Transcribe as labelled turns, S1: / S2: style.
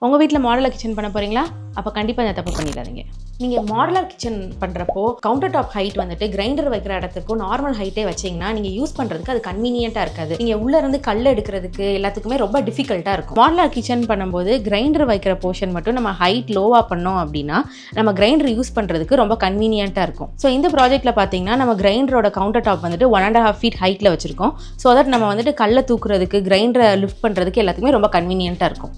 S1: உங்கள் வீட்டில் modeller kitchen பண்ண போகிறீங்களா? அப்போ கண்டிப்பாக இந்த தப்பு பண்ணிடாதீங்க. நீங்கள் மாடலர் கிச்சன் பண்ணுறப்போ கவுண்டர் டாப் ஹைட் வந்துட்டு கிரைண்டர் வைக்கிற இடத்துக்கும் நார்மல் ஹைட்டே வச்சிங்கன்னா நீங்கள் யூஸ் பண்ணுறதுக்கு அது கன்வீனியண்ட்டாக இருக்காது. நீங்கள் உள்ளே இருந்து கல் எடுக்கிறதுக்கு எல்லாத்துக்குமே ரொம்ப டிஃபிகல்ட்டாக இருக்கும். மாடலர் கிச்சன் பண்ணும்போது கிரைண்டர் வைக்கிற போர்ஷன் மட்டும் நம்ம ஹைட் லோவாக பண்ணோம் அப்படின்னா நம்ம கிரைண்டர் யூஸ் பண்ணுறதுக்கு ரொம்ப கன்வீனியண்ட்டாக இருக்கும். ஸோ இந்த ப்ராஜெக்ட்டில் பார்த்தீங்கன்னா நம்ம கிரைண்டரோட கவுண்டர் டாப் வந்துட்டு 1.5 feet ஹைட்டில் வச்சுருக்கோம். ஸோ தட் நம்ம வந்துட்டு கல்லை தூக்குறதுக்கு கிரைண்டரை லிஃப்ட் பண்ணுறதுக்கு எல்லாத்துக்குமே ரொம்ப கன்வீனியண்ட்டாக இருக்கும்.